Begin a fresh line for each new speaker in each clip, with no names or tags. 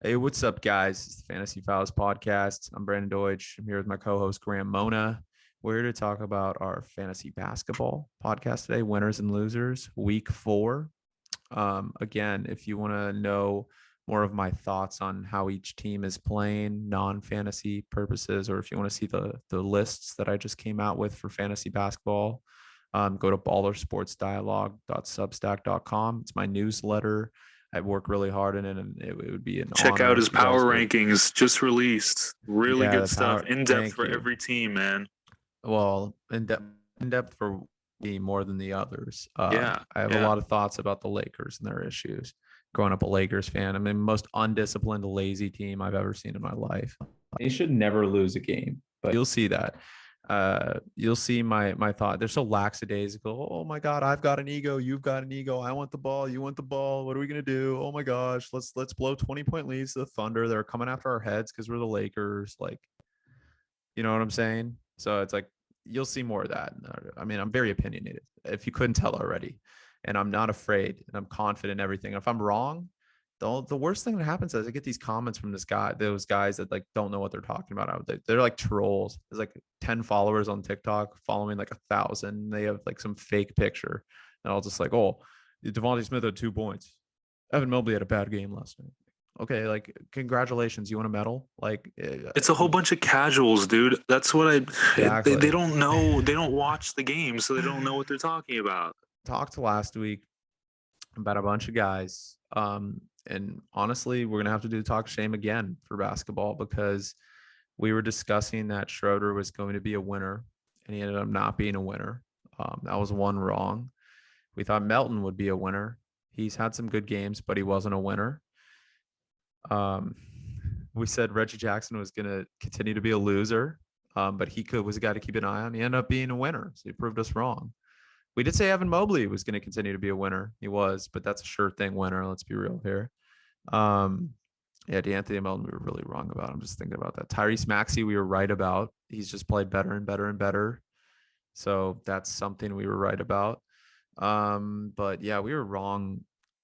Hey, what's up, guys? It's the Fantasy Files podcast. I'm Brandon Deutsch. I'm here with my co-host Graham Mona. We're here to talk about our fantasy basketball podcast today, winners and losers, week 4. Again, if you want to know more of my thoughts on how each team is playing, non-fantasy purposes, or if you want to see the lists that I just came out with for fantasy basketball, go to ballersportsdialogue.substack.com. It's my newsletter. I work really hard in it, and it would be an
Check out
honor
his
if you guys
power
would.
rankings just released. Really
Yeah,
good
the
stuff.
power.
In depth
Thank
for
you.
every team, man.
Well, in depth for me more than the others.
Yeah.
I have a
Yeah.
lot of thoughts about the Lakers and their issues. Growing up a Lakers fan, I mean, most undisciplined, lazy team I've ever seen in my life. They should never lose a game, but you'll see that. You'll see my thought. They're so lackadaisical. Oh my God, I've got an ego. You've got an ego. I want the ball. You want the ball. What are we gonna do? Oh my gosh, let's blow 20-point leads to the Thunder. They're coming after our heads because we're the Lakers. Like, you know what I'm saying? So it's like you'll see more of that. I mean, I'm very opinionated, if you couldn't tell already, and I'm not afraid, and I'm confident in everything. If I'm wrong, the worst thing that happens is I get these comments from those guys that like don't know what they're talking about. They're like trolls. There's like 10 followers on TikTok following like 1,000. They have like some fake picture, and I'll just like, oh, Devontae Smith had 2 points. Evan Mobley had a bad game last night. Okay, like congratulations, you want a medal? Like,
It's a whole bunch of casuals, dude. That's what they
exactly.
don't know. They don't watch the game, so they don't know what they're talking about.
Talked last week about a bunch of guys. And honestly, we're gonna have to do talk shame again for basketball because we were discussing that Schroeder was going to be a winner, and he ended up not being a winner. That was one wrong. We thought Melton would be a winner. He's had some good games, but he wasn't a winner. Um, we said Reggie Jackson was going to continue to be a loser, but was a guy to keep an eye on. He ended up being a winner, so he proved us wrong. We did say Evan Mobley was going to continue to be a winner. He was, but that's a sure thing winner. Let's be real here. Um, yeah, DeAnthony Melton, we were really wrong about. I'm just thinking about that. Tyrese Maxey, we were right about. He's just played better and better and better. So that's something we were right about. But yeah, we were wrong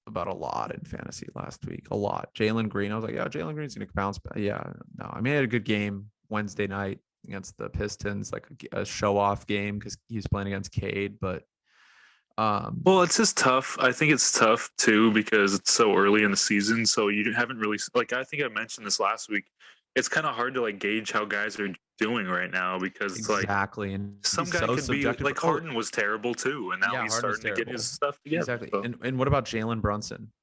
about a lot in fantasy last week. A lot. Jalen Green, I was like, yeah, Jalen Green's gonna bounce back. Yeah, no, I mean, he had a good game Wednesday night against the Pistons, like a show off game because he was playing against Cade. But
Well, it's just tough. I think it's tough too because it's so early in the season. So you haven't really like. I think I mentioned this last week. It's kind of hard to like gauge how guys are doing right now because it's like
exactly, and
some
he's
guy
so
could be
subjective.
like
Oh,
Harden was terrible too, and now
yeah,
he's
Harden was
starting to get his
terrible.
stuff together.
Exactly.
So.
And what about Jalen Brunson?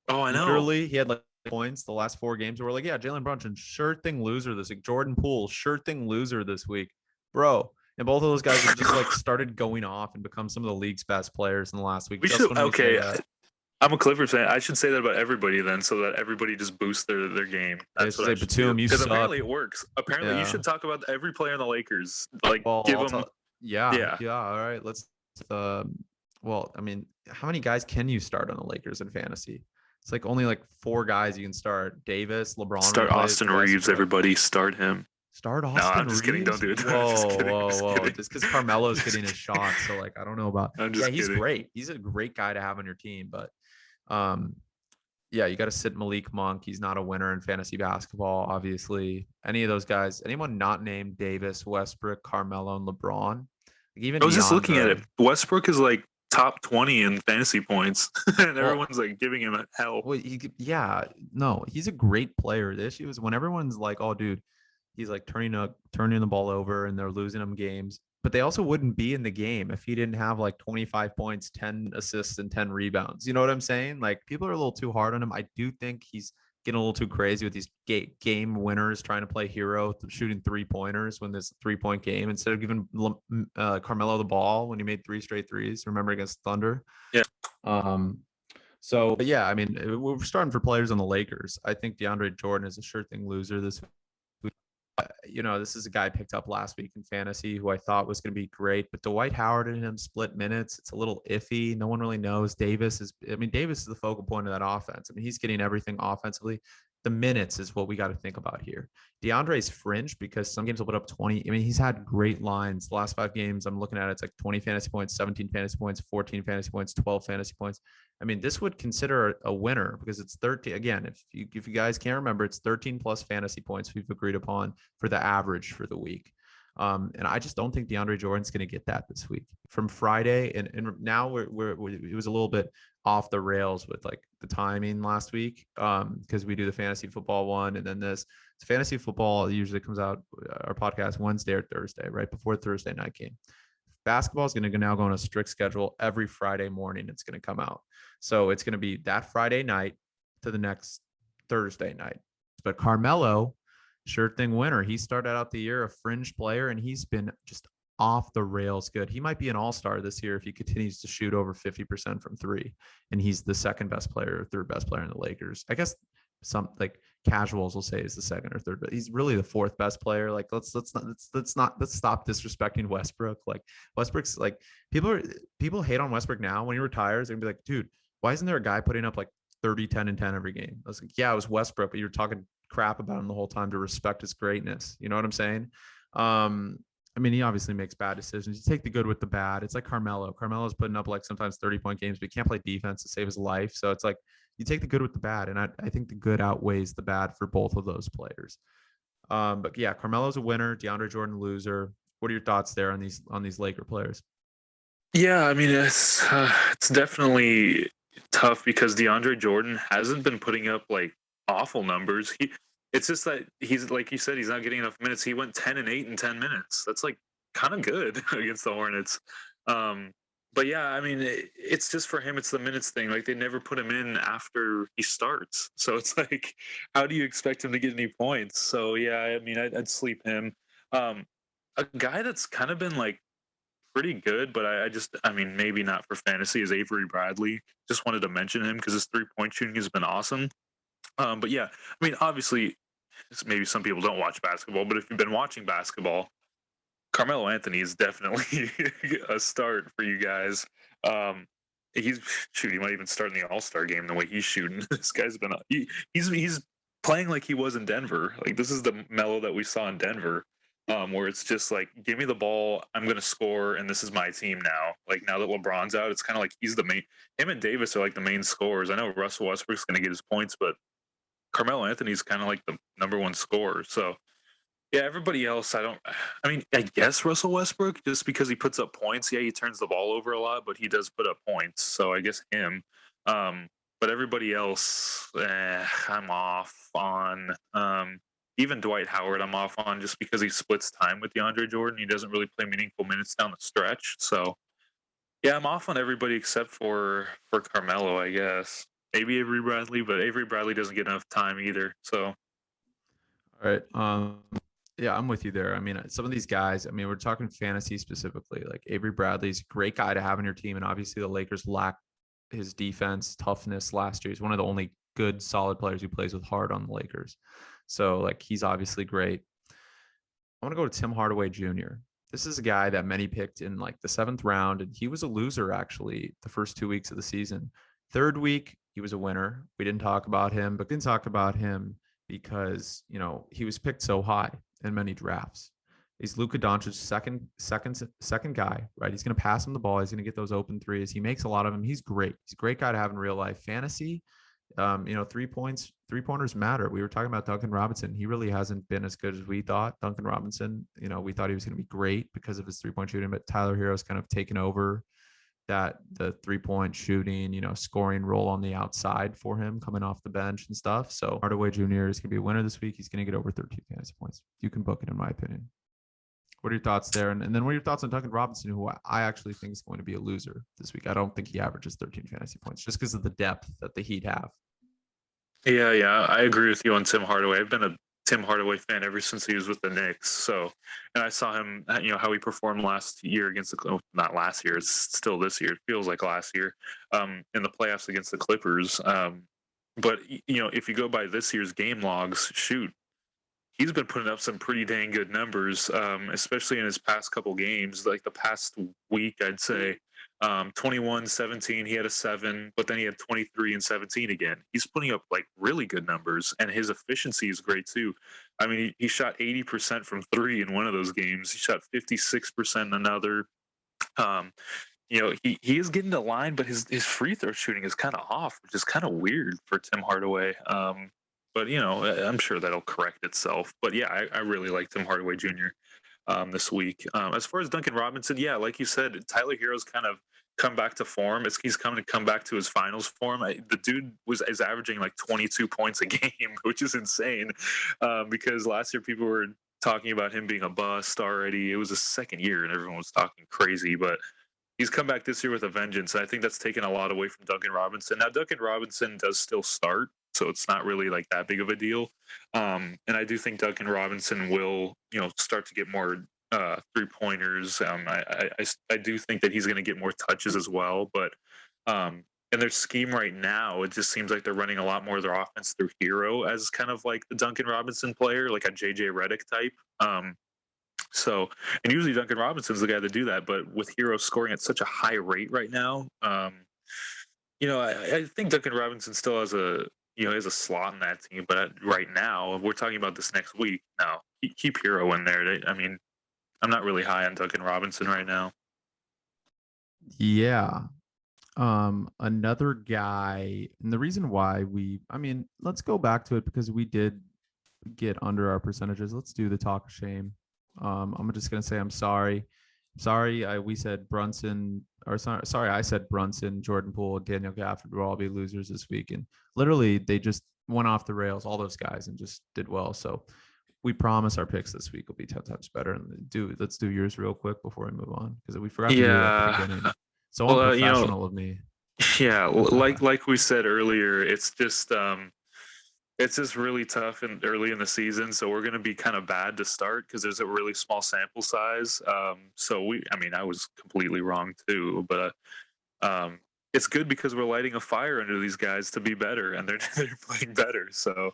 Oh, I know.
Literally, he had like points the last 4 games. Where we're like, yeah, Jalen Brunson, sure thing loser this week. Jordan Poole, sure thing loser this week, bro. And both of those guys have just like started going off and become some of the league's best players in the last week.
We
Just
should
when we say
okay.
that,
I'm a Clippers fan. I should say that about everybody then, so that everybody just boosts their game.
they
That's
should
what I
say,
should do.
Batum, you
Because
suck.
apparently it works. Apparently you
Yeah.
should talk about every player in the Lakers. Like
Well,
give
I'll
them,
tell. Yeah,
yeah.
yeah. All right, let's. Well, I mean, how many guys can you start on the Lakers in fantasy? It's like only like 4 guys you can start. Davis, LeBron when he
Start
plays,
Austin Reeves.
Westbrook.
Everybody start him.
Start
No,
Austin
I'm just kidding. Don't
Reeves.
do it. I'm just
Whoa,
kidding. I'm
whoa,
just
whoa!
kidding.
Just because Carmelo's hitting his shots, so like I don't know about.
I'm
Yeah,
just
he's
kidding.
great. He's a great guy to have on your team, but um, yeah, you got to sit Malik Monk. He's not a winner in fantasy basketball, obviously. Any of those guys, anyone not named Davis, Westbrook, Carmelo, and LeBron, like even
I was just looking at it.
DeAndre.
Westbrook is like top 20 in fantasy points, and
Well,
everyone's like giving him hell.
well, yeah, no, he's a great player. The issue is when everyone's like, "Oh, dude, he's like turning the ball over, and they're losing him games." But they also wouldn't be in the game if he didn't have like 25 points, 10 assists, and 10 rebounds. You know what I'm saying? Like people are a little too hard on him. I do think he's getting a little too crazy with these game winners trying to play hero, shooting 3-pointers when there's a 3-point game instead of giving Carmelo the ball when he made 3 straight threes. Remember against Thunder?
Yeah.
Um, so, but yeah, I mean, we're starting for players on the Lakers. I think DeAndre Jordan is a sure thing loser this week. This is a guy I picked up last week in fantasy who I thought was going to be great, but Dwight Howard and him split minutes. It's a little iffy. No one really knows. Davis is the focal point of that offense. I mean, he's getting everything offensively. The minutes is what we got to think about here. DeAndre's fringe because some games will put up 20. I mean, he's had great lines. The last 5 games I'm looking at, it's like 20 fantasy points, 17 fantasy points, 14 fantasy points, 12 fantasy points. I mean, this would consider a winner because it's 13. Again, if you guys can't remember, it's 13 plus fantasy points we've agreed upon for the average for the week. And I just don't think DeAndre Jordan's going to get that this week from Friday. And now it was a little bit off the rails with like the timing last week because we do the fantasy football one and then this. So fantasy football usually comes out our podcast Wednesday or Thursday, right before Thursday night game. Basketball is going to now go on a strict schedule every Friday morning. It's going to come out. So it's going to be that Friday night to the next Thursday night. But Carmelo, sure thing winner. He started out the year a fringe player, and he's been just off the rails good. He might be an all-star this year if he continues to shoot over 50% from three. And he's the second best player or third best player in the Lakers. I guess some like casuals will say is the second or third, but he's really the fourth best player. Like let's stop disrespecting Westbrook. Like Westbrook's like people hate on Westbrook now. When he retires, they're gonna be like, dude, why isn't there a guy putting up like 30, 10, and 10 every game? I was like, yeah, it was Westbrook, but you're talking crap about him the whole time to respect his greatness. You know what I'm saying? I mean, he obviously makes bad decisions. You take the good with the bad. It's like Carmelo. Carmelo's putting up like sometimes 30-point games, but he can't play defense to save his life. So it's like you take the good with the bad. And I think the good outweighs the bad for both of those players. But yeah, Carmelo's a winner, DeAndre Jordan loser. What are your thoughts there on these Laker players?
Yeah, I mean it's definitely tough because DeAndre Jordan hasn't been putting up like awful numbers. It's just that he's like you said, he's not getting enough minutes. He went 10 and 8 in 10 minutes. That's like kind of good against the Hornets. Um, but yeah, I mean it's just for him. It's the minutes thing. Like they never put him in after he starts, so it's like, how do you expect him to get any points? So yeah, I mean I'd sleep him. Um, a guy that's kind of been like pretty good, but I mean, maybe not for fantasy, is Avery Bradley. Just wanted to mention him because his 3-point shooting has been awesome. But yeah, I mean, obviously, maybe some people don't watch basketball, but if you've been watching basketball, Carmelo Anthony is definitely a start for you guys. Um, he might even start in the All Star game the way he's shooting. This guy's been he's playing like he was in Denver. Like this is the Melo that we saw in Denver, where it's just like, give me the ball, I'm gonna score, and this is my team now. Like now that LeBron's out, it's kind of like he's the main. Him and Davis are like the main scorers. I know Russell Westbrook's gonna get his points, but Carmelo Anthony's kind of like the number one scorer. So yeah, everybody else, I don't. I mean, I guess Russell Westbrook, just because he puts up points. Yeah, he turns the ball over a lot, but he does put up points. So I guess him. Um, but everybody else, I'm off on. Even Dwight Howard, I'm off on just because he splits time with DeAndre Jordan. He doesn't really play meaningful minutes down the stretch. So yeah, I'm off on everybody except for Carmelo, I guess. Maybe Avery Bradley, but Avery Bradley doesn't get enough time either. So
All right. Yeah, I'm with you there. I mean, some of these guys, I mean, we're talking fantasy specifically. Like Avery Bradley's a great guy to have on your team. And obviously the Lakers lack his defense toughness last year. He's one of the only good, solid players who plays with heart on the Lakers. So like he's obviously great. I want to go to Tim Hardaway Jr. This is a guy that many picked in like the 7th round, and he was a loser actually the first 2 weeks of the season. 3rd week, he was a winner. We didn't talk about him, but didn't talk about him because he was picked so high in many drafts. He's Luka Doncic's second guy, right? He's going to pass him the ball. He's going to get those open threes. He makes a lot of them. He's great. He's a great guy to have in real life. Fantasy, 3-pointers matter. We were talking about Duncan Robinson. He really hasn't been as good as we thought. Duncan Robinson, we thought he was going to be great because of his 3-point shooting, but Tyler Hero's kind of taken over the 3-point shooting, scoring role on the outside for him coming off the bench and stuff. So Hardaway Jr. is going to be a winner this week. He's going to get over 13 fantasy points. You can book it, in my opinion. What are your thoughts there? And then what are your thoughts on Duncan Robinson, who I actually think is going to be a loser this week? I don't think he averages 13 fantasy points just because of the depth that the Heat have.
yeah, I agree with you on Tim Hardaway. I've been a Tim Hardaway fan ever since he was with the Knicks. So, and I saw him, how he performed last year against not last year, it's still this year. It feels like last year, in the playoffs against the Clippers. But if you go by this year's game logs, shoot, he's been putting up some pretty dang good numbers, especially in his past couple games. Like the past week, I'd say 21, 17, he had a 7, but then he had 23 and 17 again. He's putting up like really good numbers, and his efficiency is great too. I mean, he shot 80% from 3 in one of those games. He shot 56% in another. Um, he is getting the line, but his free throw shooting is kind of off, which is kind of weird for Tim Hardaway. But I'm sure that'll correct itself. But yeah, I really like Tim Hardaway Jr. This week. As far as Duncan Robinson, yeah, like you said, Tyler Hero's kind of come back to form. He's coming to come back to his finals form. The dude is averaging like 22 points a game, which is insane. Because last year people were talking about him being a bust already. It was his second year, and everyone was talking crazy, but he's come back this year with a vengeance. And I think that's taken a lot away from Duncan Robinson. Now, Duncan Robinson does still start, so it's not really like that big of a deal. And I do think Duncan Robinson will, start to get more 3-pointers. I do think that he's going to get more touches as well. But in their scheme right now, it just seems like they're running a lot more of their offense through Hero as kind of like the Duncan Robinson player, like a JJ Redick type. And usually Duncan Robinson's the guy to do that, but with Hero scoring at such a high rate right now, I think Duncan Robinson still has a slot in that team. But right now, we're talking about this next week. Now, keep Hero in there. I'm not really high on Duncan Robinson right now.
Yeah. Another guy, and the reason why let's go back to it because we did get under our percentages. Let's do the talk of shame. I'm just gonna say I'm sorry. We said Brunson, or sorry, I said Brunson, Jordan Poole, Daniel Gafford will all be losers this week, and literally they just went off the rails, all those guys, and just did well. So we promise our picks this week will be 10 times better. And let's do yours real quick before we move on because we forgot to do it at the beginning. So unprofessional of me.
Yeah, like we said earlier, it's just really tough and early in the season, so we're going to be kind of bad to start because there's a really small sample size. I was completely wrong too, but it's good because we're lighting a fire under these guys to be better, and they're playing better. So,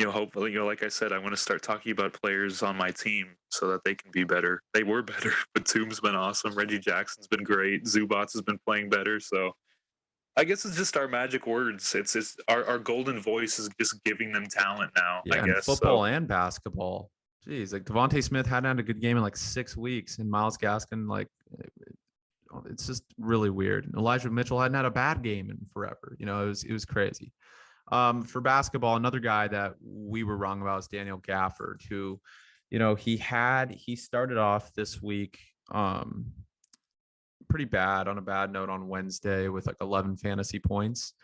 hopefully, like I said, I want to start talking about players on my team so that they can be better. They were better. Batum's been awesome. Reggie Jackson's been great. Zubats has been playing better. So I guess it's just our magic words. It's our golden voice is just giving them talent now.
Yeah,
I guess
football and basketball. Jeez, like Devontae Smith hadn't had a good game in like 6 weeks, and Miles Gaskin, like, it's just really weird. And Elijah Mitchell hadn't had a bad game in forever. It was crazy. For basketball, another guy that we were wrong about is Daniel Gafford, who, he started off this week pretty bad on a bad note on Wednesday with like 11 fantasy points.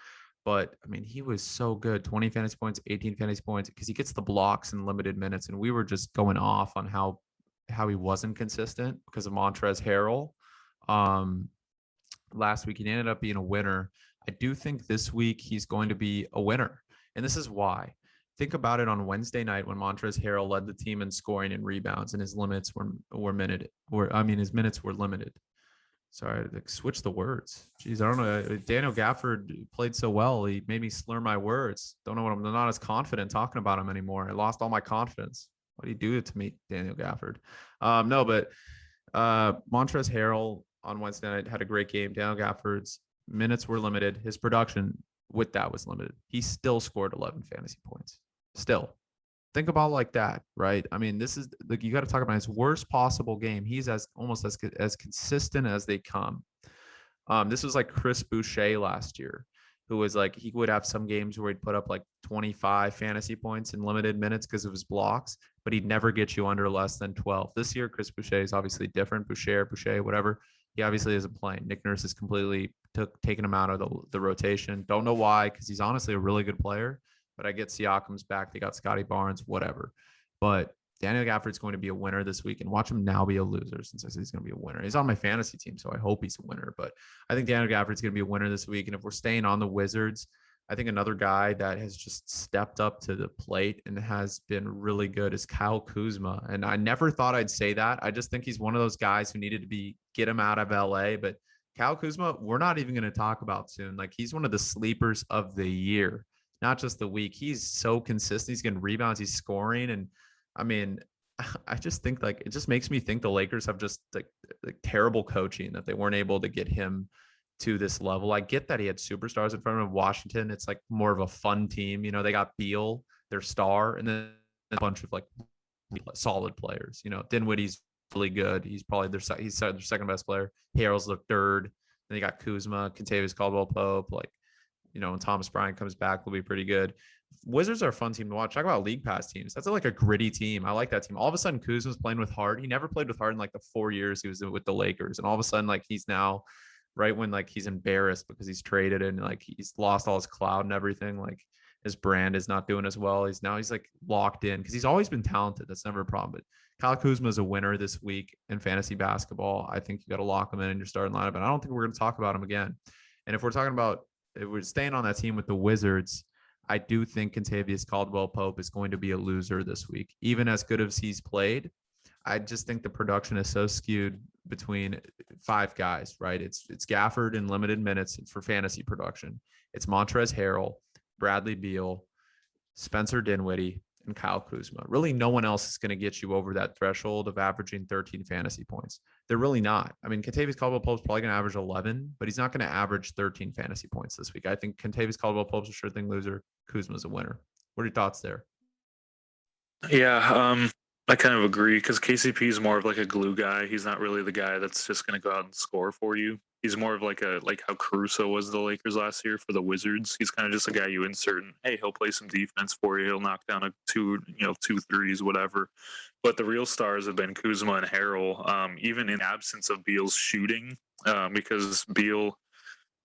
But he was so good. 20 fantasy points, 18 fantasy points, because he gets the blocks in limited minutes. And we were just going off on how he wasn't consistent because of Montrezl Harrell. Last week, he ended up being a winner. I do think this week he's going to be a winner. And this is why. Think about it on Wednesday night when Montrezl Harrell led the team in scoring and rebounds, and his limits his minutes were limited. Sorry, switch the words. Jeez, I don't know. Daniel Gafford played so well. He made me slur my words. Don't know what I'm not as confident talking about him anymore. I lost all my confidence. What do you do to me, Daniel Gafford? But Montrezl Harrell on Wednesday night had a great game. Daniel Gafford's minutes were limited. His production with that was limited. He still scored 11 fantasy points. Still. Think about like that, right? This is like, you got to talk about his worst possible game. He's almost as consistent as they come. This was like Chris Boucher last year, who was like, he would have some games where he'd put up like 25 fantasy points in limited minutes because of his blocks, but he'd never get you under less than 12. This year, Chris Boucher is obviously different. Boucher, whatever. He obviously isn't playing. Nick Nurse has completely taken him out of the rotation. Don't know why, because he's honestly a really good player. But I get Siakam's back. They got Scotty Barnes, whatever. But Daniel Gafford's going to be a winner this week, and watch him now be a loser since I said he's going to be a winner. He's on my fantasy team, so I hope he's a winner. But I think Daniel Gafford's going to be a winner this week. And if we're staying on the Wizards, I think another guy that has just stepped up to the plate and has been really good is Kyle Kuzma. And I never thought I'd say that. I just think he's one of those guys who needed to get him out of LA. But Kyle Kuzma, we're not even going to talk about soon. Like, he's one of the sleepers of the year. Not just the week. He's so consistent. He's getting rebounds. He's scoring. And I just think, like, it just makes me think the Lakers have just like terrible coaching that they weren't able to get him to this level. I get that he had superstars in front of him. Washington, it's like more of a fun team. They got Beal, their star, and then a bunch of like solid players. Dinwiddie's really good. He's probably he's their second best player. Harrell's the third. Then you got Kuzma, Kentavious Caldwell-Pope. Like, when Thomas Bryant comes back, will be pretty good. Wizards are a fun team to watch. Talk about league pass teams. That's like a gritty team. I like that team. All of a sudden, Kuzma's playing with Hart. He never played with Hart in like the 4 years he was with the Lakers. And all of a sudden, like he's now right when like he's embarrassed because he's traded and like he's lost all his cloud and everything. Like his brand is not doing as well. He's like locked in because he's always been talented. That's never a problem. But Kyle Kuzma is a winner this week in fantasy basketball. I think you got to lock him in your starting lineup. And I don't think we're going to talk about him again. And if we're staying on that team with the Wizards, I do think Kentavious Caldwell-Pope is going to be a loser this week. Even as good as he's played, I just think the production is so skewed between 5 guys, right? It's Gafford in limited minutes for fantasy production. It's Montrezl Harrell, Bradley Beal, Spencer Dinwiddie, and Kyle Kuzma. Really, no one else is going to get you over that threshold of averaging 13 fantasy points. They're really not. I mean, Kentavious Caldwell-Pope's probably going to average 11, but he's not going to average 13 fantasy points this week. I think Kentavious Caldwell-Pope's a sure thing loser. Kuzma's a winner. What are your thoughts there?
Yeah, I kind of agree because KCP is more of like a glue guy. He's not really the guy that's just going to go out and score for you. He's more of like how Caruso was the Lakers last year for the Wizards. He's kind of just a guy you insert and hey, he'll play some defense for you. He'll knock down two threes, whatever. But the real stars have been Kuzma and Harrell, even in absence of Beal's shooting, because Beal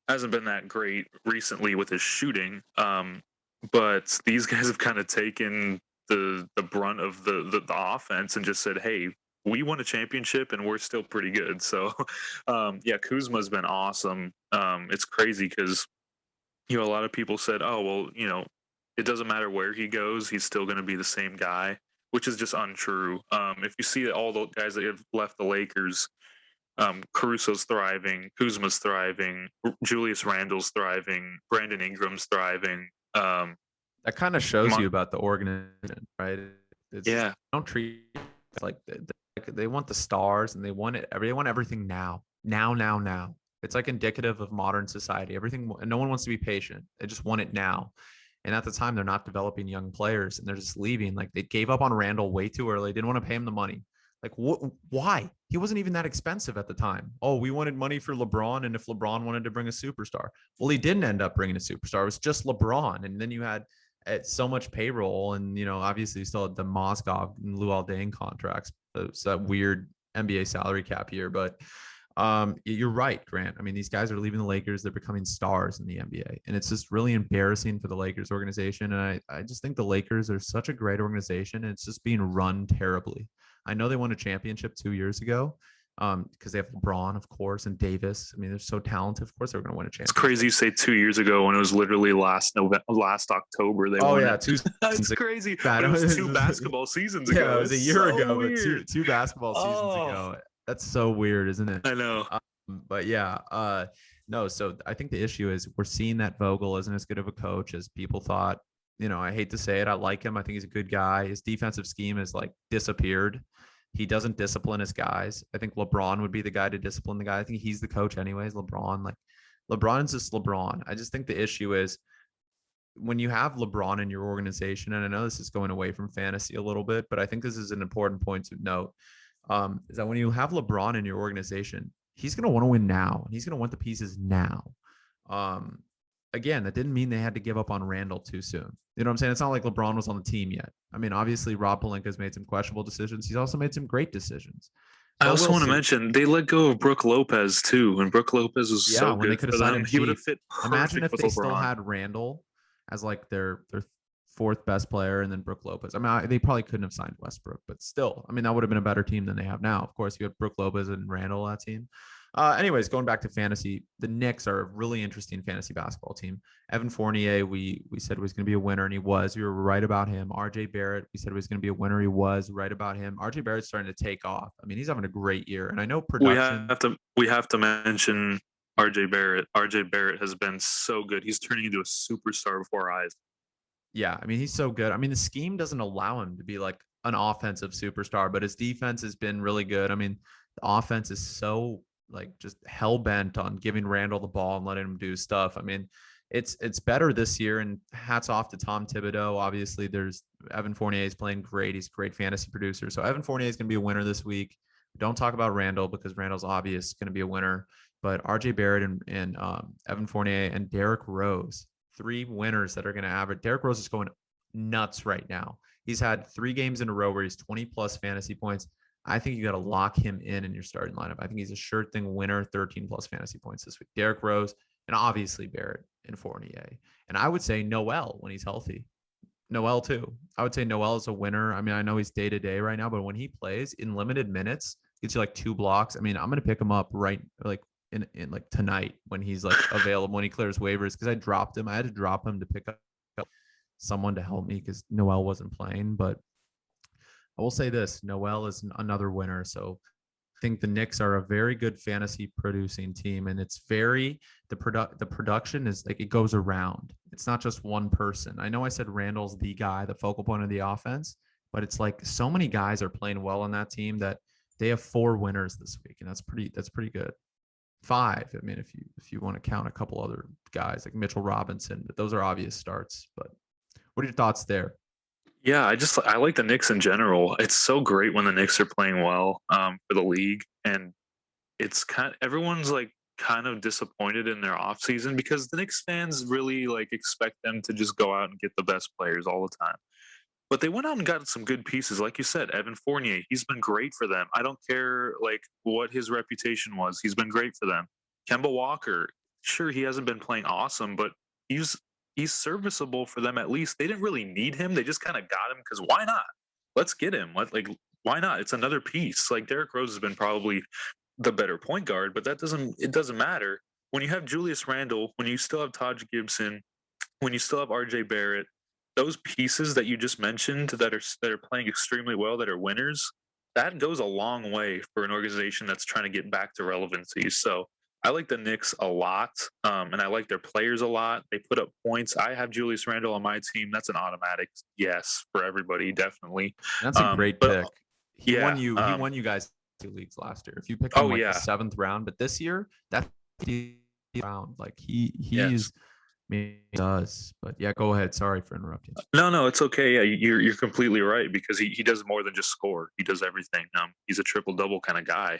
hasn't been that great recently with his shooting. But these guys have kind of taken the brunt of the offense and just said, hey, we won a championship and we're still pretty good. So, Kuzma's been awesome. It's crazy because, a lot of people said, oh, well, it doesn't matter where he goes. He's still going to be the same guy, which is just untrue. If you see all the guys that have left the Lakers, Caruso's thriving, Kuzma's thriving, Julius Randle's thriving, Brandon Ingram's thriving.
That kind of shows you about the organization, right? Don't treat it like they want the stars and they want everything now. It's like indicative of modern society. Everything, no one wants to be patient. They just want it now. And at the time, they're not developing young players and they're just leaving. Like they gave up on Randall way too early. Didn't want to pay him the money. Like what? Why? He wasn't even that expensive at the time. Oh, we wanted money for LeBron, and if LeBron wanted to bring a superstar, well, he didn't end up bringing a superstar. It was just LeBron, and then you had so much payroll, and obviously you still had the Mozgov and Luol Deng contracts. It's that weird NBA salary cap year, but you're right, Grant. I mean, these guys are leaving the Lakers. They're becoming stars in the NBA. And it's just really embarrassing for the Lakers organization. And I just think the Lakers are such a great organization. And it's just being run terribly. I know they won a championship 2 years ago because they have LeBron, of course, and Davis. I mean, they're so talented. Of course, they're going to win a championship.
It's crazy you say 2 years ago when it was literally last October. They won it. That's crazy. But it was 2 basketball seasons ago.
Yeah, it was a year ago, but two basketball seasons ago. That's so weird, isn't it?
I know.
But yeah, no. So I think the issue is we're seeing that Vogel isn't as good of a coach as people thought. I hate to say it. I like him. I think he's a good guy. His defensive scheme has like disappeared. He doesn't discipline his guys. I think LeBron would be the guy to discipline the guy. I think he's the coach anyways. LeBron's just LeBron. I just think the issue is when you have LeBron in your organization, and I know this is going away from fantasy a little bit, but I think this is an important point to note. Is that when you have LeBron in your organization, he's going to want to win now, and he's going to want the pieces now. Again, that didn't mean they had to give up on Randall too soon. You know what I'm saying? It's not like LeBron was on the team yet. I mean, obviously, Rob Pelinka's made some questionable decisions. He's also made some great decisions.
I also want to mention they let go of Brook Lopez too, and Brook Lopez was so
when
good
they could have signed him.
He would have fit.
Imagine if they
LeBron.
still had Randall as like their fourth best player, and then Brook Lopez. I mean, they probably couldn't have signed Westbrook, but still, I mean, that would have been a better team than they have now. Of course, you have Brook Lopez and Randall on that team. Anyways, going back to fantasy, the Knicks are a really interesting fantasy basketball team. Evan Fournier, we said was going to be a winner, and he was. We were right about him. RJ Barrett, we said was going to be a winner. He was right about him. RJ Barrett's starting to take off. I mean, he's having a great year, and I know production.
We have to mention RJ Barrett. RJ Barrett has been so good. He's turning into a superstar before our eyes.
Yeah, I mean, he's so good. I mean, the scheme doesn't allow him to be like an offensive superstar, but his defense has been really good. I mean, the offense is so like just hell bent on giving Randall the ball and letting him do stuff. I mean, it's better this year, and hats off to Tom Thibodeau. Obviously, there's Evan Fournier is playing great. He's a great fantasy producer. So Evan Fournier is going to be a winner this week. Don't talk about Randall because Randall's obvious going to be a winner. But RJ Barrett and Evan Fournier and Derrick Rose, 3 winners that are going to average. Derrick Rose is going nuts right now. He's had 3 games in a row where he's 20 plus fantasy points. I think you got to lock him in your starting lineup. I think he's a sure thing winner, 13 plus fantasy points this week. Derrick Rose and obviously Barrett and Fournier. And I would say Noel when he's healthy. Noel too. I would say Noel is a winner. I mean, I know he's day to day right now, but when he plays in limited minutes, gets you like 2 blocks. I mean, I'm gonna pick him up right like in like tonight when he's like available, when he clears waivers, because I dropped him. I had to drop him to pick up someone to help me because Noel wasn't playing. But I will say this: Noel is another winner. So I think the Knicks are a very good fantasy producing team, and it's very the production is like it goes around. It's not just one person. I know I said Randall's the guy, the focal point of the offense, but it's like so many guys are playing well on that team that they have 4 winners this week, and that's pretty good. 5. I mean, if you want to count a couple other guys like Mitchell Robinson, but those are obvious starts. But what are your thoughts there?
Yeah, I like the Knicks in general. It's so great when the Knicks are playing well for the league, and it's everyone's like kind of disappointed in their offseason because the Knicks fans really like expect them to just go out and get the best players all the time. But they went out and got some good pieces, like you said. Evan Fournier, he's been great for them. I don't care like what his reputation was; he's been great for them. Kemba Walker, sure he hasn't been playing awesome, but he's he's serviceable for them at least. They didn't really need him; they just kind of got him because why not? Let's get him. Why not? It's another piece. Like Derrick Rose has been probably the better point guard, but it doesn't matter when you have Julius Randle, when you still have Taj Gibson, when you still have RJ Barrett, those pieces that you just mentioned that are playing extremely well, that are winners, that goes a long way for an organization that's trying to get back to relevancy. So I like the Knicks a lot, and I like their players a lot. They put up points. I have Julius Randle on my team. That's an automatic yes for everybody, definitely.
That's a great
But
pick. He won
yeah,
you. He won you guys 2 leagues last year. If you picked him
oh
like the
yeah,
7th round, but this year that's the round. Like
yes.
he's he does. But yeah, go ahead. Sorry for interrupting.
No, it's okay. Yeah, you're completely right because he does more than just score. He does everything. He's a triple double kind of guy.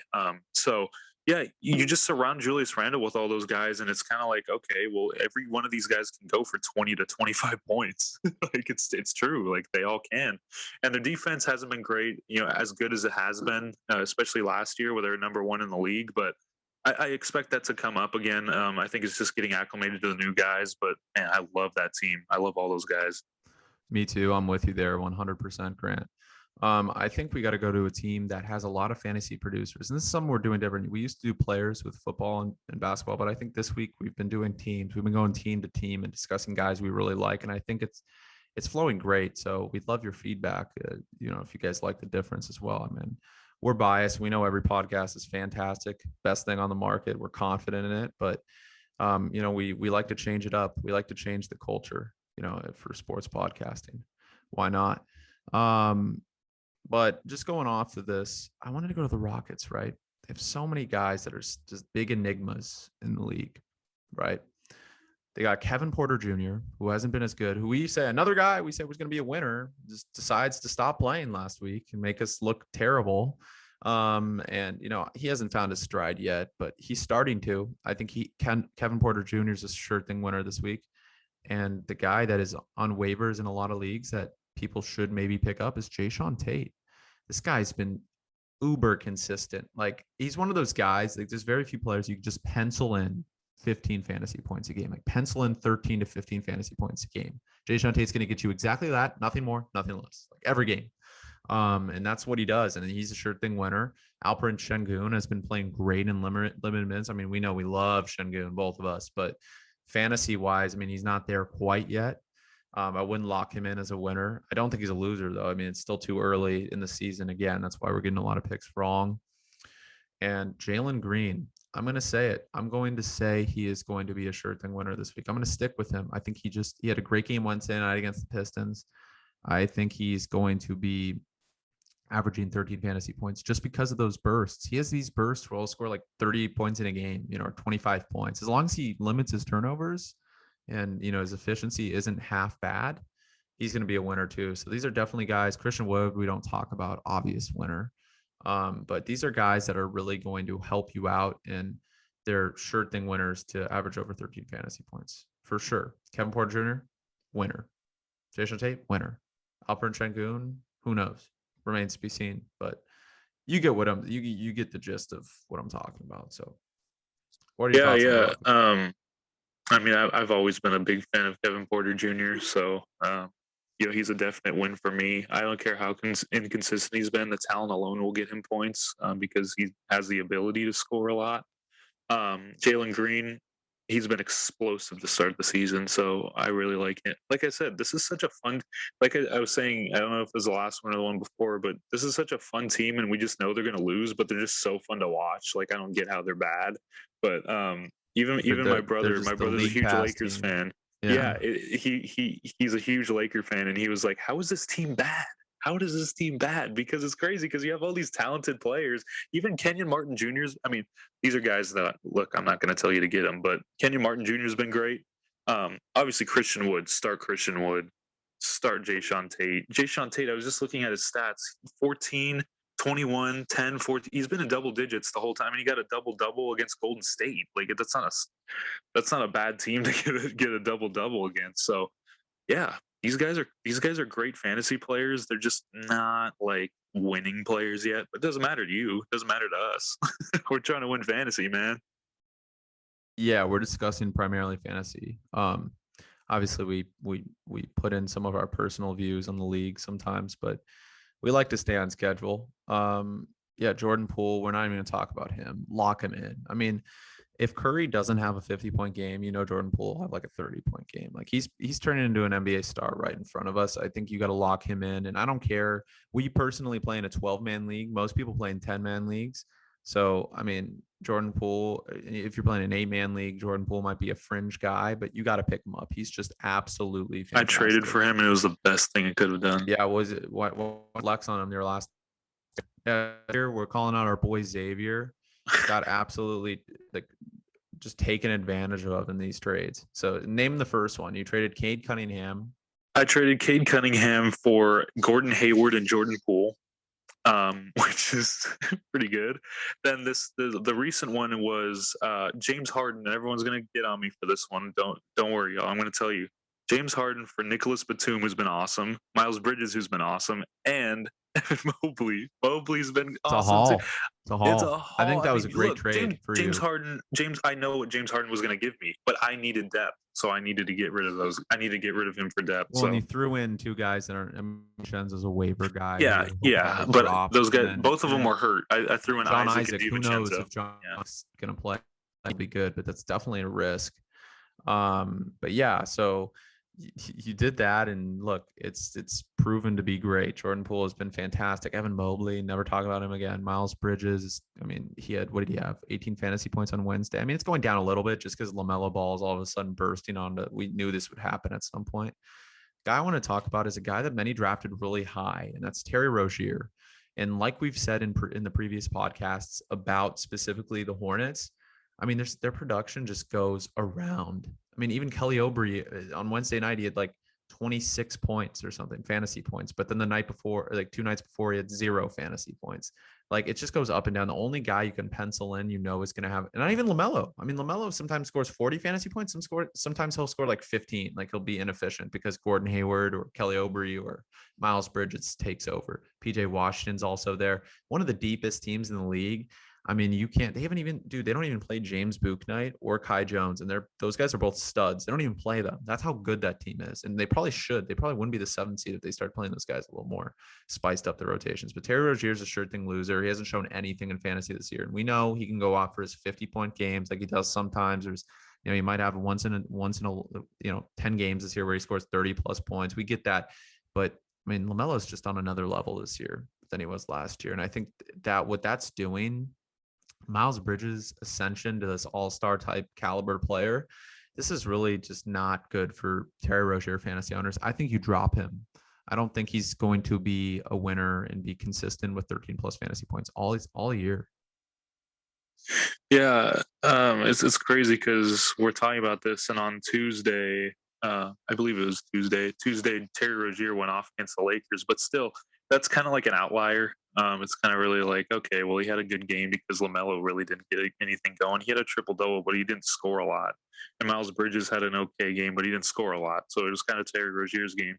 So yeah, you just surround Julius Randle with all those guys, and it's kind of like okay, well, every one of these guys can go for 20 to 25 points. Like it's true. Like they all can, and their defense hasn't been great. You know, as good as it has been, especially last year where they're number 1 in the league, but. I expect that to come up again. I think it's just getting acclimated to the new guys, but man, I love that team. I love all those guys.
Me too. I'm with you there, 100%, Grant. I think we got to go to a team that has a lot of fantasy producers, and this is something we're doing different. We used to do players with football and basketball, but I think this week we've been doing teams. We've been going team to team and discussing guys we really like, and I think it's flowing great. So we'd love your feedback. If you guys like the difference as well. I mean, we're biased. We know every podcast is fantastic, best thing on the market. We're confident in it, but we like to change it up. We like to change the culture, for sports podcasting. Why not? But just going off of this, I wanted to go to the Rockets, right? They have so many guys that are just big enigmas in the league, right? They got Kevin Porter Jr., who hasn't been as good, who another guy we said was going to be a winner, just decides to stop playing last week and make us look terrible. And he hasn't found his stride yet, but he's starting to. I think Kevin Porter Jr. is a sure thing winner this week. And the guy that is on waivers in a lot of leagues that people should maybe pick up is Jayshawn Tate. This guy's been uber consistent. Like he's one of those guys, like there's very few players you can just pencil in 15 fantasy points a game, like pencil in 13 to 15 fantasy points a game. Jayshawn Tate's going to get you exactly that, nothing more, nothing less, like every game. And that's what he does. And he's a sure thing winner. Alperen Şengün has been playing great in limited minutes. I mean, we know we love Şengün, both of us, but fantasy wise, I mean, he's not there quite yet. I wouldn't lock him in as a winner. I don't think he's a loser though. I mean, it's still too early in the season. Again, that's why we're getting a lot of picks wrong. And Jalen Green, I'm going to say it. I'm going to say he is going to be a sure thing winner this week. I'm going to stick with him. I think he had a great game Wednesday night against the Pistons. I think he's going to be averaging 13 fantasy points just because of those bursts. He has these bursts where he'll score like 30 points in a game, or 25 points. As long as he limits his turnovers and, his efficiency isn't half bad, he's going to be a winner too. So these are definitely guys. Christian Wood, we don't talk about, obvious winner. But these are guys that are really going to help you out, and they're sure thing winners to average over 13 fantasy points for sure. Kevin Porter Jr., winner. Jason Tate, winner. Alperen Şengün, who knows? Remains to be seen. But you get what you get the gist of what I'm talking about. So, what are your
Yeah,
thoughts on
yeah.
both?
I mean, I've always been a big fan of Kevin Porter Jr. So, he's a definite win for me. I don't care how inconsistent he's been. The talent alone will get him points because he has the ability to score a lot. Jalen Green, he's been explosive to start the season, so I really like it. Like I said, this is such a fun. Like I was saying, I don't know if it was the last one or the one before, but this is such a fun team, and we just know they're going to lose, but they're just so fun to watch. Like I don't get how they're bad, but even my
They're
brother, my
just the
brother's a
league
huge
pass
Lakers
team.
fan.
Yeah.
Yeah, he's a huge Laker fan, and he was like, "How is this team bad? How does this team bad?" Because it's crazy because you have all these talented players. Even Kenyon Martin Jr.'s. I mean, these are guys that look. I'm not going to tell you to get them, but Kenyon Martin Jr. has been great. Obviously, Christian Wood, start Christian Wood, start Jayshawn Tate. Jayshawn Tate, I was just looking at his stats: 14, 21, 10, 14. He's been in double digits the whole time, and he got a double double against Golden State. Like that's not a bad team to get a double double against. So yeah, these guys are great fantasy players. They're just not like winning players yet. But it doesn't matter to you. It doesn't matter to us. We're trying to win fantasy, man.
Yeah, we're discussing primarily fantasy. Obviously we put in some of our personal views on the league sometimes, but we like to stay on schedule. Yeah, Jordan Poole, we're not even going to talk about him. Lock him in. I mean, if Curry doesn't have a 50-point game, Jordan Poole will have like a 30-point game. Like he's turning into an NBA star right in front of us. I think you got to lock him in. And I don't care. We personally play in a 12-man league. Most people play in 10-man leagues. So I mean, Jordan Poole, if you're playing an 8-man league, Jordan Poole might be a fringe guy, but you got to pick him up. He's just absolutely
I traded
fantastic.
for him, and it was the best thing I could have done.
Yeah, was it what flex on him their last? Here we're calling out our boy Xavier. Got absolutely like just taken advantage of in these trades. So name the first one. You traded Cade Cunningham.
I traded Cade Cunningham for Gordon Hayward and Jordan Poole, which is pretty good. Then the recent one was James Harden, and everyone's gonna get on me for this one. Don't worry, y'all. I'm gonna tell you. James Harden for Nicholas Batum, who's been awesome. Miles Bridges, who's been awesome, and Evan Mobley. Mobley's been
It's a
awesome too.
haul. It's a
It's
haul.
a
I
haul.
think that
I
was
mean,
a great
look,
trade for
James
you.
Harden. I know what James Harden was going to give me, but I needed depth, so I needed to get rid of those. I need to get rid of him for depth.
Well, and
So
you threw in two guys that are Chen's as a waiver guy
yeah,
who'll
yeah,
probably
but
drop.
those
And
guys,
then
both of them were hurt. I threw in
John
Isaac and
Isaac, who knows
DiVincenzo.
if John's
Yeah.
gonna play? That'd be good, but that's definitely a risk. But yeah, so you did that, and look, it's proven to be great. Jordan Poole has been fantastic. Evan Mobley, never talk about him again. Miles Bridges, I mean, what did he have? 18 fantasy points on Wednesday. I mean, it's going down a little bit just because LaMelo Ball is all of a sudden bursting onto. We knew this would happen at some point. Guy I want to talk about is a guy that many drafted really high, and that's Terry Rozier. And like we've said in the previous podcasts about specifically the Hornets, I mean, their production just goes around. I mean, even Kelly Oubre on Wednesday night, he had like 26 points or something, fantasy points. But then the night before, like 2 nights before, he had 0 fantasy points. Like it just goes up and down. The only guy you can pencil in, is going to have, and not even LaMelo. I mean, LaMelo sometimes scores 40 fantasy points. Sometimes he'll score like 15. Like he'll be inefficient because Gordon Hayward or Kelly Oubre or Miles Bridges takes over. PJ Washington's also there. One of the deepest teams in the league. I mean, they don't even play James Bouknight or Kai Jones. And those guys are both studs. They don't even play them. That's how good that team is. And they probably should. They probably wouldn't be the 7th seed if they started playing those guys a little more, spiced up the rotations. But Terry Rozier's a sure thing loser. He hasn't shown anything in fantasy this year. And we know he can go off for his 50-point games like he does sometimes. He might have once in a 10 games this year where he scores 30 plus points. We get that. But I mean, LaMelo's just on another level this year than he was last year. And I think that what that's doing, Miles Bridges' ascension to this all-star type caliber player, this is really just not good for Terry Rozier fantasy owners. I think you drop him. I don't think he's going to be a winner and be consistent with 13 plus fantasy points all year.
Yeah, it's crazy because we're talking about this, and on Tuesday, I believe it was Tuesday. Terry Rozier went off against the Lakers, but still, that's kind of like an outlier. It's kind of really like, okay, well, he had a good game because LaMelo really didn't get anything going. He had a triple double, but he didn't score a lot. And Miles Bridges had an okay game, but he didn't score a lot. So it was kind of Terry Rozier's game.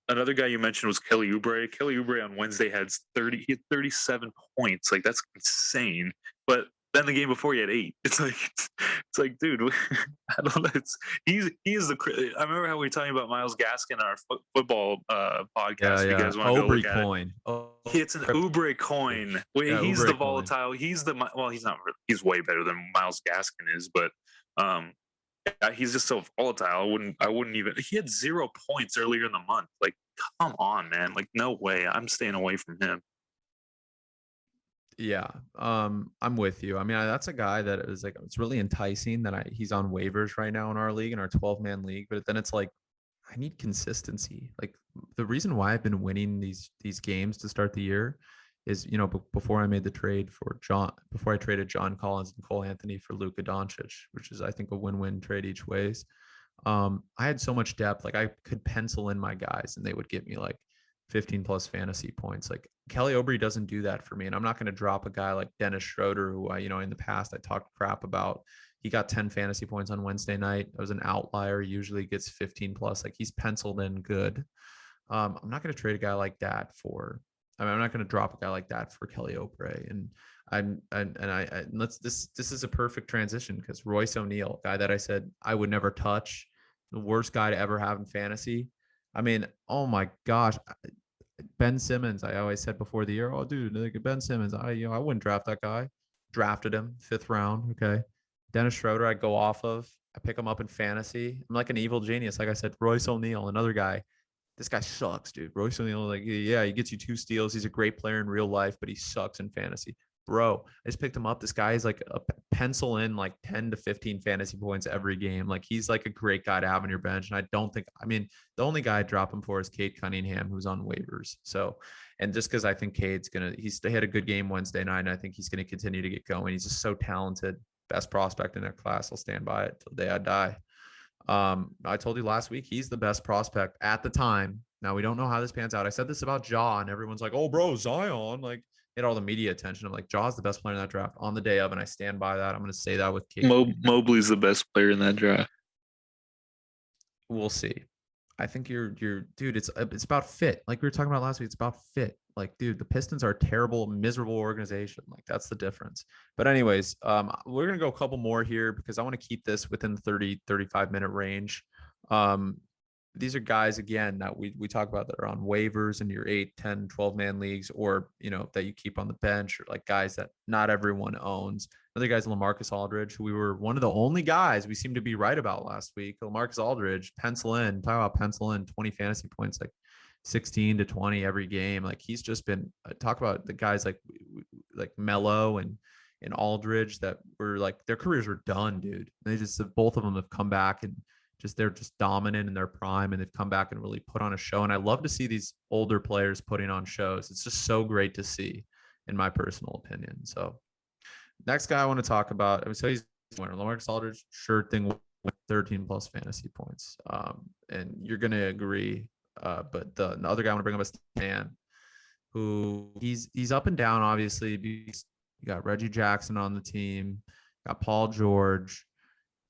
Another guy you mentioned was Kelly Oubre. Kelly Oubre on Wednesday had 30. He had 37 points. Like that's insane. But then the game before he had 8. It's like, dude, I don't know. He is the. I remember how we were talking about Miles Gaskin on our football
Yeah,
podcast. If you
yeah.
guys want to go
Aubrey
look at it,
coin. Oh,
it's an Oubre coin.
yeah,
He's the
Oubre coin.
volatile. He's the well. He's not. He's way better than Miles Gaskin is, but um, yeah, he's just so volatile. I wouldn't even. He had 0 points earlier in the month. Like, come on, man. Like, no way. I'm staying away from him.
Yeah, I'm with you. I mean, that's a guy that is like it's really enticing that he's on waivers right now in our league, in our 12-man league. But then it's like I need consistency. Like the reason why I've been winning these games to start the year is before I made the trade for before I traded John Collins and Cole Anthony for Luka Doncic, which is I think a win-win trade each ways. I had so much depth. Like I could pencil in my guys and they would give me like 15 plus fantasy points. Like Kelly Oubre doesn't do that for me. And I'm not going to drop a guy like Dennis Schroeder, who in the past I talked crap about. He got 10 fantasy points on Wednesday night. It was an outlier. He usually gets 15 plus. Like he's penciled in good. I'm not going to trade a guy like that for. I mean, I'm not going to drop a guy like that for Kelly Oubre. And this is a perfect transition because Royce O'Neal, guy that I said I would never touch, the worst guy to ever have in fantasy. I mean, oh my gosh, Ben Simmons. I always said before the year, oh dude, like Ben Simmons. I wouldn't draft that guy. Drafted him 5th round. Okay, Dennis Schroeder. I go off of. I pick him up in fantasy. I'm like an evil genius. Like I said, Royce O'Neal, another guy. This guy sucks, dude. Royce O'Neal, like, yeah, he gets you 2 steals. He's a great player in real life, but he sucks in fantasy. Bro, I just picked him up. This guy is like a pencil in like 10 to 15 fantasy points every game. Like he's like a great guy to have on your bench. And I mean, the only guy I drop him for is Cade Cunningham, who's on waivers. So, and just because I think he had a good game Wednesday night, and I think he's gonna continue to get going. He's just so talented, best prospect in that class. I'll stand by it till the day I die. I told you last week he's the best prospect at the time. Now we don't know how this pans out. I said this about Ja, and everyone's like, "Oh, bro, Zion!" Like, get all the media attention. I'm like, Ja's the best player in that draft on the day of, and I stand by that. I'm going to say that with Cade.
Mobley's the best player in that draft.
We'll see. I think you're dude. It's about fit. Like we were talking about last week. It's about fit. Like, dude, the Pistons are a terrible, miserable organization. Like that's the difference. But anyways, we're gonna go a couple more here because I want to keep this within 35 minute range. These are guys again that we talk about that are on waivers in your 8, 10, 12-man leagues, or that you keep on the bench, or like guys that not everyone owns. Another guy's LaMarcus Aldridge, who we were one of the only guys we seemed to be right about last week. LaMarcus Aldridge, talk about pencil in 20 fantasy points, like 16 to 20 every game. Like he's just been talk about the guys like Melo and Aldridge that were like their careers were done, dude. They just both of them have come back and they're just dominant in their prime, and they've come back and really put on a show. And I love to see these older players putting on shows. It's just so great to see, in my personal opinion. So next guy I want to talk about, so he's winner. LaMarcus Aldridge, sure thing, with 13 plus fantasy points. And you're gonna agree. But the other guy I want to bring up is Stan, who he's up and down, obviously. You got Reggie Jackson on the team, got Paul George,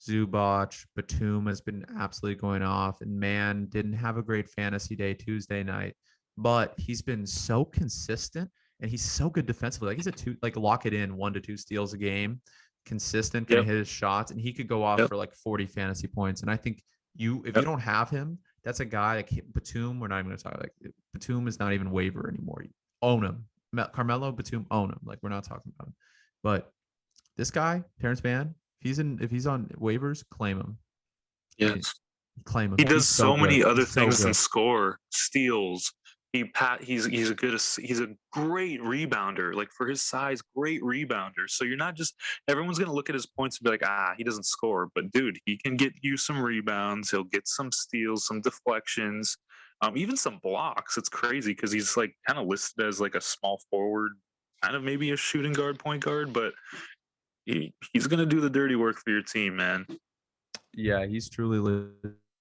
Zubac, Batum has been absolutely going off, and man didn't have a great fantasy day Tuesday night, but he's been so consistent and he's so good defensively. Like he's lock it in 1 to 2 steals a game, consistent, can hit his shots, and he could go off for like 40 fantasy points. And I think if you don't have him, that's a guy like Batum. We're not even going to talk like Batum is not even waiver anymore. You own him. Carmelo, Batum, own him. Like we're not talking about him, but this guy, Terrence Mann, if he's on waivers, claim him.
Yes.
Claim him.
He does so many other things than
than
score, steals. He's a great rebounder. Like for his size, great rebounder. So you're not just everyone's gonna look at his points and be like, he doesn't score. But dude, he can get you some rebounds. He'll get some steals, some deflections, even some blocks. It's crazy because he's like kind of listed as like a small forward, kind of maybe a shooting guard, point guard, but he's gonna do the dirty work for your team, man.
Yeah, he's truly,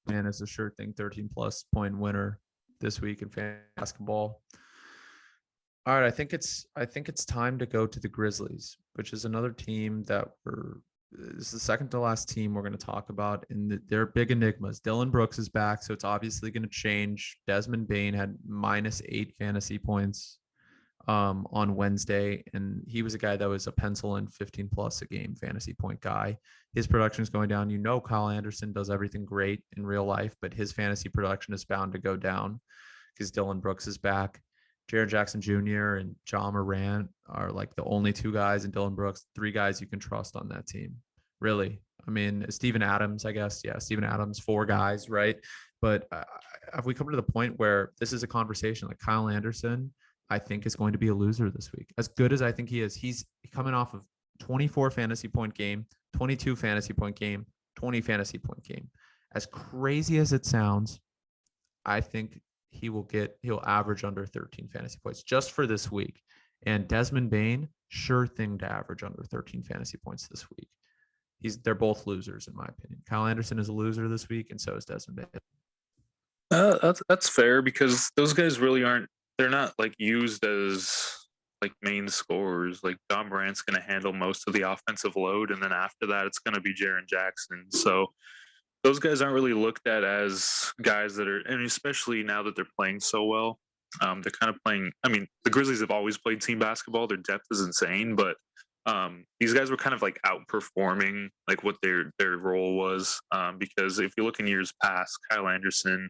man, it's a sure thing. 13 plus point winner this week in basketball. All right, I think it's time to go to the Grizzlies, which is another team that is the second to last team we're going to talk about, and they're big enigmas. Dylan Brooks is back, so it's obviously going to change. Desmond Bain had -8 fantasy points on Wednesday, and he was a guy that was a pencil in 15 plus a game fantasy point guy. His production is going down. You know, Kyle Anderson does everything great in real life, but his fantasy production is bound to go down because Dylan Brooks is back. Jaren Jackson Jr. and John Morant are like the only two guys, and Dylan Brooks, three guys you can trust on that team. Really. I mean, Steven Adams, I guess. Yeah, Steven Adams, four guys, right? But have we come to the point where this is a conversation like Kyle Anderson, I think is going to be a loser this week. As good as I think he is, he's coming off of 24 fantasy point game, 22 fantasy point game, 20 fantasy point game. As crazy as it sounds, I think he'll average under 13 fantasy points just for this week. And Desmond Bain, sure thing to average under 13 fantasy points this week. They're both losers in my opinion. Kyle Anderson is a loser this week, and so is Desmond Bain.
That's fair because those guys really aren't. They're not like used as like main scorers. Like John Morant's going to handle most of the offensive load, and then after that, it's going to be Jaren Jackson. So those guys aren't really looked at as guys that are, and especially now that they're playing so well, they're kind of playing. I mean, the Grizzlies have always played team basketball. Their depth is insane, but these guys were kind of like outperforming like what their role was. Because if you look in years past, Kyle Anderson,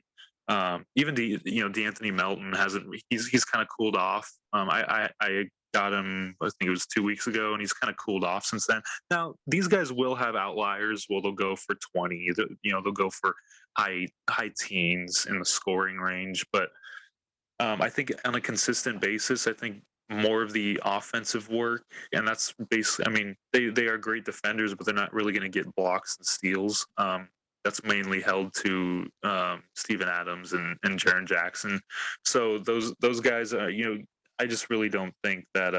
even D'Anthony Melton hasn't. He's kind of cooled off. I got him, I think it was 2 weeks ago, and he's kind of cooled off since then. Now, these guys will have outliers. Well, they'll go for 20. They'll go for high teens in the scoring range. But I think on a consistent basis, I think more of the offensive work, and that's basically, I mean, they are great defenders, but they're not really going to get blocks and steals. That's mainly held to Steven Adams and Jaren Jackson. So those guys, I just really don't think that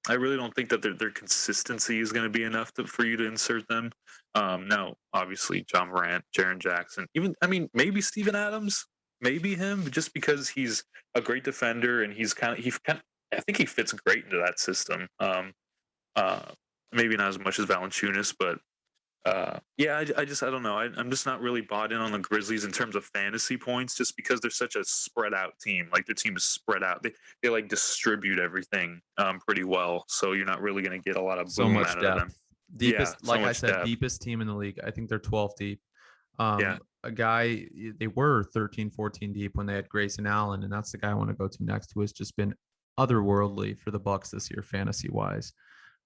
I really don't think that their consistency is going to be enough for you to insert them. Now, obviously, John Morant, Jaren Jackson, even I mean, maybe Steven Adams, maybe him, just because he's a great defender and I think he fits great into that system. Uh, Maybe not as much as Valanciunas, but yeah, I don't know. I'm just not really bought in on the Grizzlies in terms of fantasy points, just because they're such a spread out team. Like their team is spread out. They like distribute everything pretty well, so you're not really going to get a lot of
So
boom
much
out of them.
depth.
Yeah,
Deepest,
so
like I
much
said,
depth.
deepest team in the league. I think they're 12 deep.
Yeah,
A guy, they were 13, 14 deep when they had Grayson Allen, and that's the guy I want to go to next, who has just been otherworldly for the Bucks this year, fantasy wise.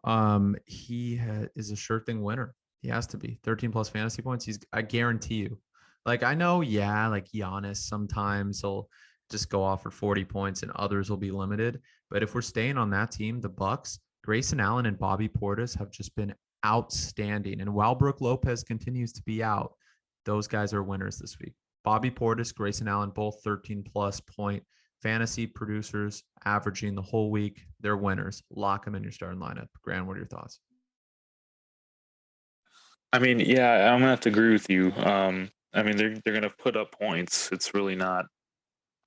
Is a sure thing winner. He has to be 13 plus fantasy points. I guarantee you. Like I know, yeah, like Giannis sometimes he'll just go off for 40 points and others will be limited. But if we're staying on that team, the Bucks, Grayson Allen and Bobby Portis have just been outstanding. And while Brooke Lopez continues to be out, those guys are winners this week. Bobby Portis, Grayson Allen, both 13 plus point fantasy producers averaging the whole week. They're winners. Lock them in your starting lineup. Grant, what are your thoughts?
I mean, yeah, I'm gonna have to agree with you. I mean, they're gonna put up points. It's really not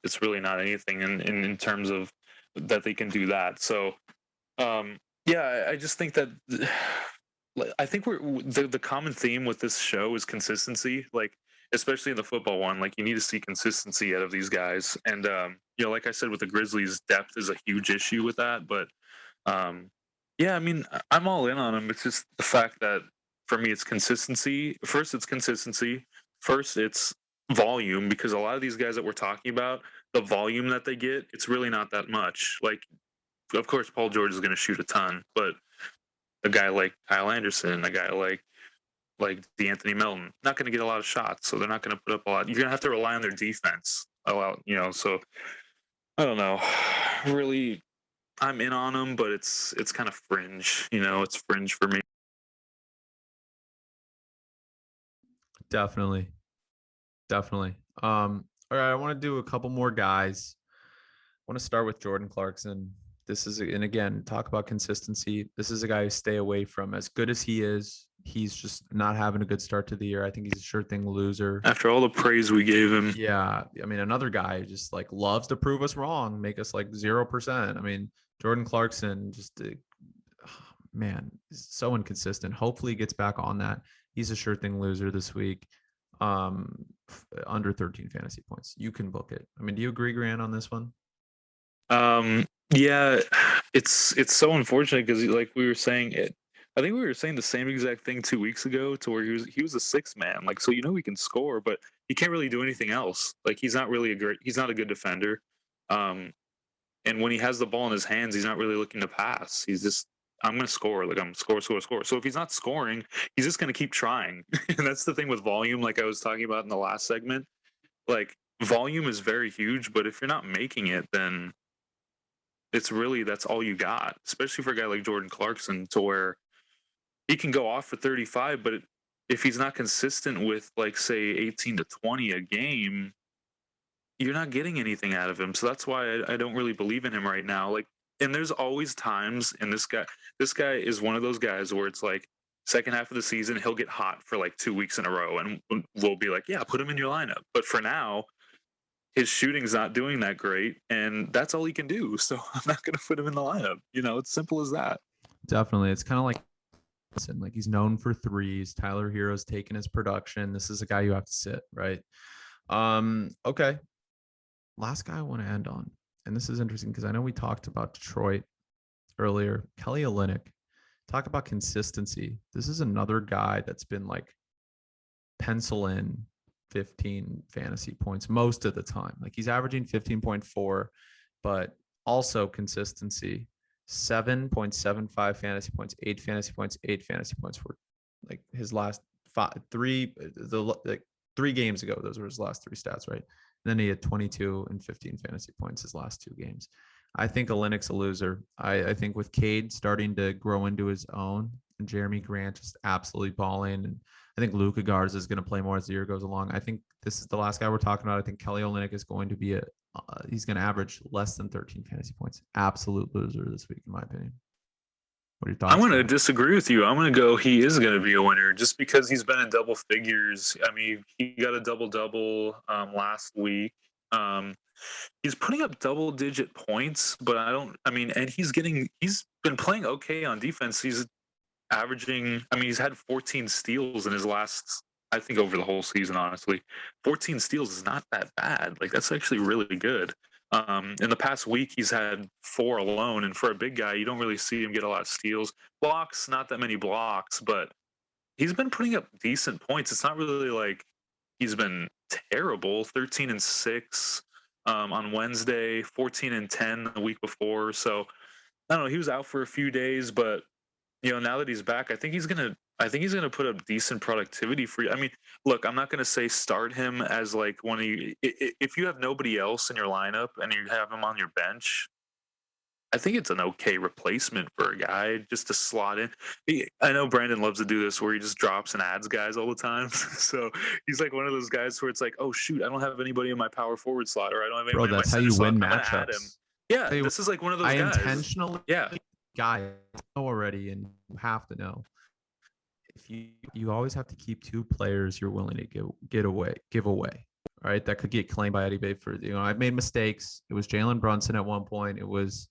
anything in terms of that they can do that. So yeah, I just think that I think the common theme with this show is consistency. Like especially in the football one, like you need to see consistency out of these guys. And like I said, with the Grizzlies, depth is a huge issue with that. But yeah, I mean, I'm all in on them. It's just the fact that for me, it's consistency. First, it's consistency. First, it's volume because a lot of these guys that we're talking about, the volume that they get, it's really not that much. Like of course, Paul George is going to shoot a ton, but a guy like Kyle Anderson, a guy like D'Anthony Melton, not going to get a lot of shots, so they're not going to put up a lot. You're going to have to rely on their defense a lot, So I don't know. Really, I'm in on them, but it's kind of fringe. It's fringe for me.
Definitely. Definitely. All right, I want to do a couple more guys. I want to start with Jordan Clarkson. This is, and again, talk about consistency. This is a guy you stay away from. As good as he is, he's just not having a good start to the year. I think he's a sure thing loser.
After all the praise we gave him.
Yeah. I mean, another guy just like loves to prove us wrong, make us like 0%. I mean, Jordan Clarkson just, man, is so inconsistent. Hopefully he gets back on that. He's a sure thing loser this week. Under 13 fantasy points. You can book it. I mean, do you agree, Grant, on this one?
Yeah, it's so unfortunate because like we were saying it. I think we were saying the same exact thing 2 weeks ago, to where he was a sixth man. Like, so he can score, but he can't really do anything else. Like, he's not a good defender. And when he has the ball in his hands, he's not really looking to pass. He's just, I'm gonna score. Like, I'm score. So if he's not scoring, he's just gonna keep trying. And that's the thing with volume, like I was talking about in the last segment. Like, volume is very huge, but if you're not making it, then that's all you got, especially for a guy like Jordan Clarkson, to where he can go off for 35, but if he's not consistent with, like, say 18 to 20 a game, you're not getting anything out of him. So that's why I don't really believe in him right now. Like, and there's always times, and this guy is one of those guys where it's like second half of the season, he'll get hot for like 2 weeks in a row, and we'll be like, yeah, put him in your lineup. But for now, his shooting's not doing that great, and that's all he can do. So I'm not going to put him in the lineup. It's simple as that.
Definitely. It's kind of like he's known for threes. Tyler Hero's taking his production. This is a guy you have to sit, right? Okay. Last guy I want to end on, and this is interesting because I know we talked about Detroit earlier. Kelly Oubre. Talk about consistency. This is another guy that's been like pencil in 15 fantasy points most of the time. Like, he's averaging 15.4, but also consistency. 7.75 fantasy points, 8 fantasy points, 8 fantasy points were like his last 3 games ago. Those were his last 3 stats, right? And then he had 22 and 15 fantasy points his last 2 games. I think Olynyk's a loser. I think with Cade starting to grow into his own and Jeremy Grant just absolutely balling, and I think Luka Garza is going to play more as the year goes along. I think this is the last guy we're talking about. I think Kelly Olynyk is going to be he's going to average less than 13 fantasy points. Absolute loser this week, in my opinion. What are your thoughts?
I'm going to disagree with you. I'm going to go, he is going to be a winner just because he's been in double figures. I mean, he got a double-double last week. He's putting up double-digit points, but and he's been playing okay on defense. He's averaging, he's had 14 steals in his last, I think, over the whole season, honestly. 14 steals is not that bad. Like, that's actually really good. In the past week, he's had 4 alone, and for a big guy, you don't really see him get a lot of steals. Blocks, not that many blocks, but he's been putting up decent points. It's not really like he's been terrible. 13 and 6 on Wednesday, 14 and 10 the week before. So I don't know. He was out for a few days, but now that he's back, I think he's gonna put up decent productivity for you. I mean, look, I'm not gonna say start him as like one of you. If you have nobody else in your lineup and you have him on your bench, I think it's an okay replacement for a guy just to slot in. I know Brandon loves to do this where he just drops and adds guys all the time. So he's like one of those guys where it's like, oh shoot, I don't have anybody in my power forward slot, or I don't have anybody in my center slot. I'm gonna add him. Yeah, this is like one of those guys.
I intentionally, guy already, and you have to know, if you always have to keep 2 players you're willing to give away. All right, that could get claimed by Eddie Bayford. I've made mistakes. It was Jalen Brunson at one point. It was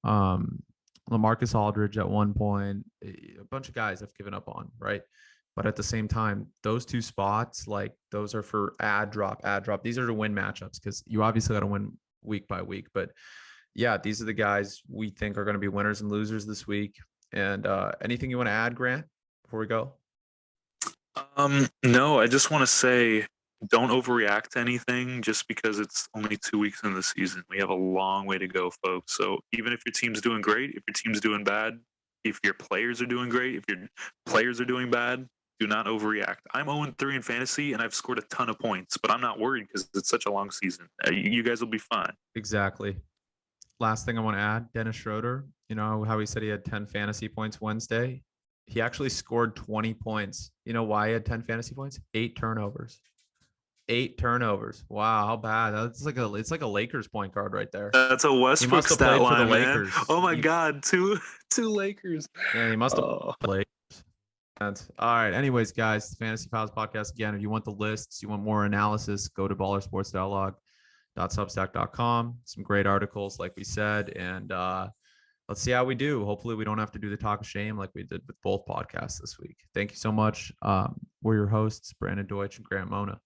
LaMarcus Aldridge at one point. A bunch of guys I've given up on, right? But at the same time, those 2 spots, like, those are for add drop. These are to win matchups because you obviously got to win week by week. But yeah, these are the guys we think are going to be winners and losers this week. And anything you want to add, Grant, before we go?
No, I just want to say, don't overreact to anything just because it's only 2 weeks in the season. We have a long way to go, folks. So even if your team's doing great, if your team's doing bad, if your players are doing great, if your players are doing bad, do not overreact. I'm 0-3 in fantasy, and I've scored a ton of points, but I'm not worried because it's such a long season. You guys will be fine.
Exactly. Last thing I want to add, Dennis Schroeder, how he said he had 10 fantasy points Wednesday. He actually scored 20 points. You know why he had 10 fantasy points? 8 turnovers. 8 turnovers. Wow, how bad. It's like a Lakers point guard right there.
That's a
He
Westbrook
must have
stat
played for the
line, man.
Lakers.
Oh my God, two Lakers.
Yeah, he must have
Oh.
played for the Lakers. All right. Anyways, guys, the Fantasy Files podcast again. If you want the lists, you want more analysis, go to ballersports.log.substack.com. Some great articles, like we said, and let's see how we do. Hopefully, we don't have to do the talk of shame like we did with both podcasts this week. Thank you so much. We're your hosts, Brandon Deutsch and Grant Mona.